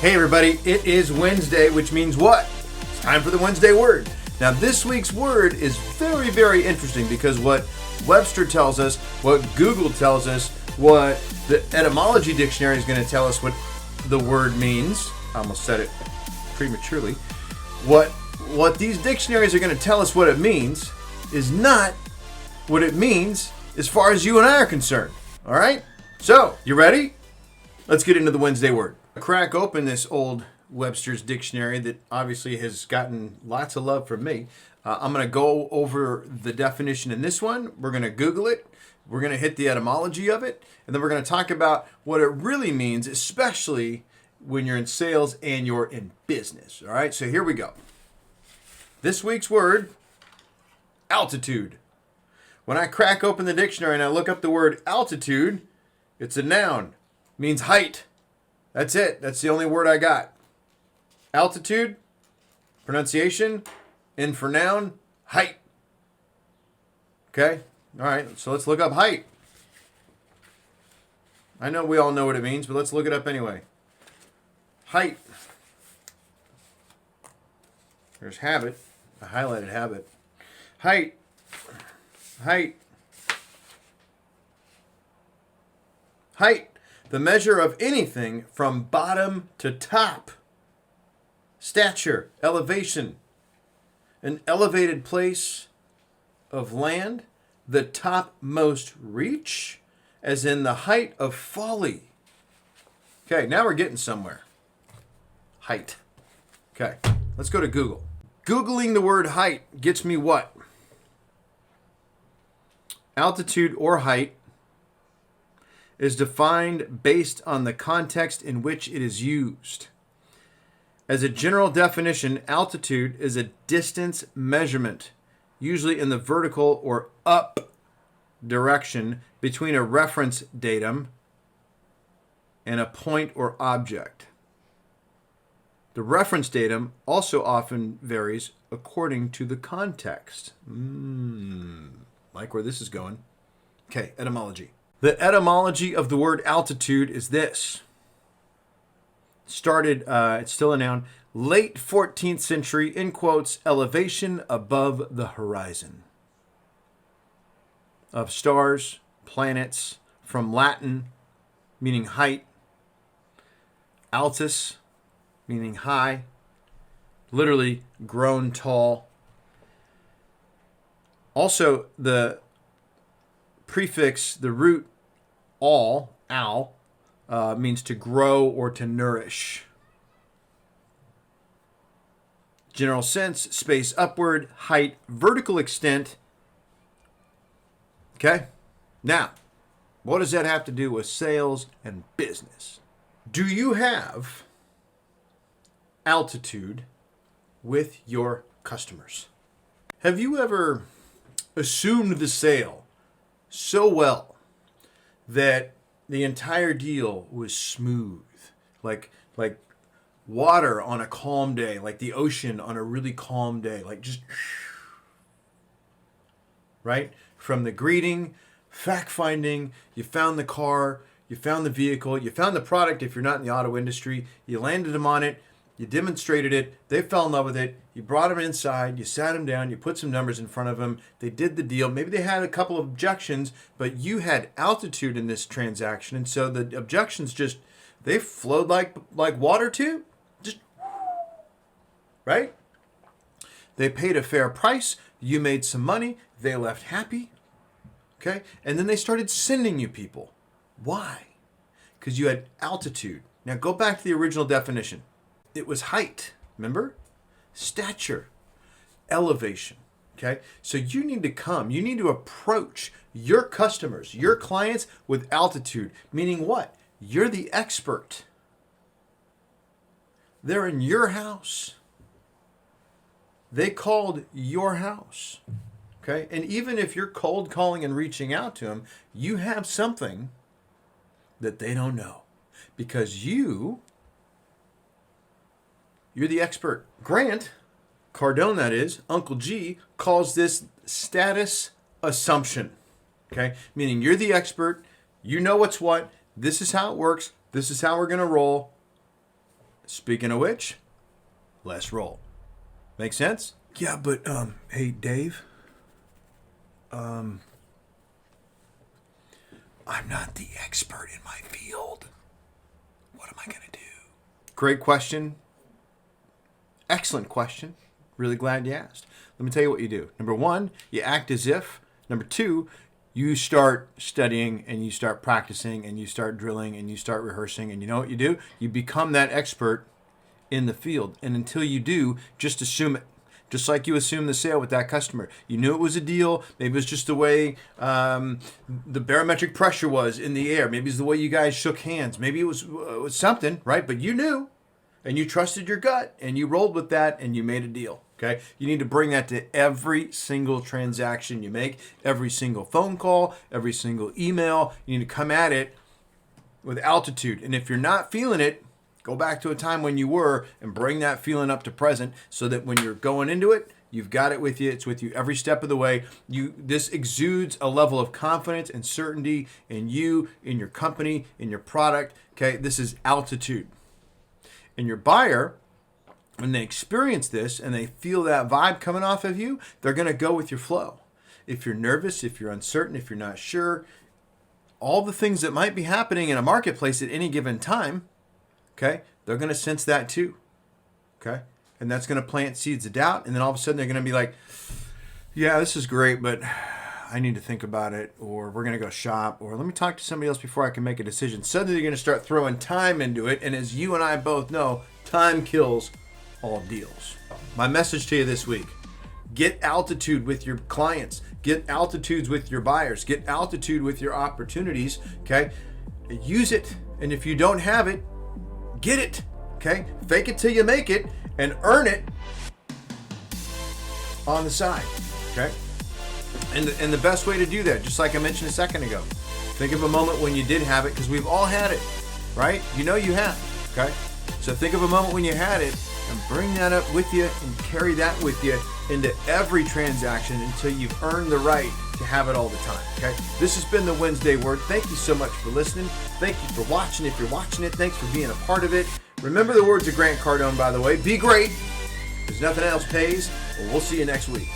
Hey everybody, it is Wednesday, which means what? It's time for the Wednesday word. Now this week's word is very, very interesting because what Webster tells us, what Google tells us, what the etymology dictionary is going to tell us what the word means. I almost said it prematurely. What these dictionaries are going to tell us what it means is not what it means as far as you and I are concerned. All right? So, you ready? Let's get into the Wednesday word. Crack open this old Webster's dictionary that obviously has gotten lots of love from me. I'm going to go over the definition in this one. We're going to Google it. We're going to hit the etymology of it. And then we're going to talk about what it really means, especially when you're in sales and you're in business. All right, so here we go. This week's word, altitude. When I crack open the dictionary and I look up the word altitude, it's a noun. It means height. That's it. That's the only word I got. Altitude, pronunciation, and for noun, height. Okay? All right, so let's look up height. I know we all know what it means, but let's look it up anyway. Height. There's habit. I highlighted habit. Height. Height. Height. The measure of anything from bottom to top. Stature, elevation. An elevated place of land. The topmost reach, as in the height of folly. Okay, now we're getting somewhere. Height. Okay, let's go to Google. Googling the word height gets me what? Altitude or height is defined based on the context in which it is used. As a general definition, altitude is a distance measurement, usually in the vertical or up direction between a reference datum and a point or object. The reference datum also often varies according to the context. Like where this is going. Okay, etymology. The etymology of the word altitude is this. Started, it's still a noun, late 14th century, in quotes, elevation above the horizon. Of stars, planets, from Latin, meaning height, altus, meaning high, literally grown tall. Also, the prefix, the root al, means to grow or to nourish. General sense, space upward, height, vertical extent. Okay? Now, what does that have to do with sales and business? Do you have altitude with your customers? Have you ever assumed the sale so well that the entire deal was smooth, like water on a calm day, like the ocean on a really calm day, like just right? From the greeting, fact-finding, you found the car, you found the vehicle, you found the product if you're not in the auto industry, you landed them on it, you demonstrated it, they fell in love with it, you brought them inside, you sat them down, you put some numbers in front of them, they did the deal. Maybe they had a couple of objections, but you had altitude in this transaction, and so the objections just, they flowed like water too. Just, right? They paid a fair price, you made some money, they left happy, okay? And then they started sending you people. Why? Because you had altitude. Now go back to the original definition. It was height, remember? Stature, elevation, okay? So you need to approach your customers, your clients with altitude, meaning what? You're the expert. They're in your house. They called your house, okay? And even if you're cold calling and reaching out to them, you have something that they don't know because you're the expert. Grant Cardone, that is, Uncle G, calls this status assumption, okay? Meaning you're the expert, you know what's what, this is how it works, this is how we're going to roll. Speaking of which, let's roll. Make sense? Yeah, but hey, Dave. I'm not the expert in my field. What am I going to do? Great question. Excellent question. Really glad you asked. Let me tell you what you do. Number one, you act as if. Number two, you start studying and you start practicing and you start drilling and you start rehearsing. And you know what you do? You become that expert in the field. And until you do, just assume it. Just like you assume the sale with that customer. You knew it was a deal. Maybe it was just the way the barometric pressure was in the air. Maybe it's the way you guys shook hands. Maybe it was something, right? But you knew, and you trusted your gut, and you rolled with that, and you made a deal. Okay? You need to bring that to every single transaction you make, every single phone call, every single email. You need to come at it with altitude. And if you're not feeling it, go back to a time when you were and bring that feeling up to present so that when you're going into it, you've got it with you. It's with you every step of the way. This exudes a level of confidence and certainty in you, in your company, in your product. Okay, this is altitude. And your buyer, when they experience this and they feel that vibe coming off of you, they're going to go with your flow. If you're nervous, if you're uncertain, if you're not sure, all the things that might be happening in a marketplace at any given time, okay, they're going to sense that too, okay? And that's going to plant seeds of doubt, and then all of a sudden they're going to be like, yeah, this is great, but I need to think about it, or we're going to go shop, or let me talk to somebody else before I can make a decision. Suddenly they're going to start throwing time into it, and as you and I both know, time kills all deals. My message to you this week, get altitude with your clients, get altitudes with your buyers, get altitude with your opportunities, okay? Use it, and if you don't have it, get it, okay? Fake it till you make it and earn it on the side, okay? And the best way to do that, just like I mentioned a second ago, think of a moment when you did have it, because we've all had it, right? You know you have, okay? So think of a moment when you had it and bring that up with you and carry that with you into every transaction until you've earned the right to have it all the time, okay? This has been the Wednesday Word. Thank you so much for listening. Thank you for watching. If you're watching it, thanks for being a part of it. Remember the words of Grant Cardone, by the way. Be great, because nothing else pays. Well, we'll see you next week.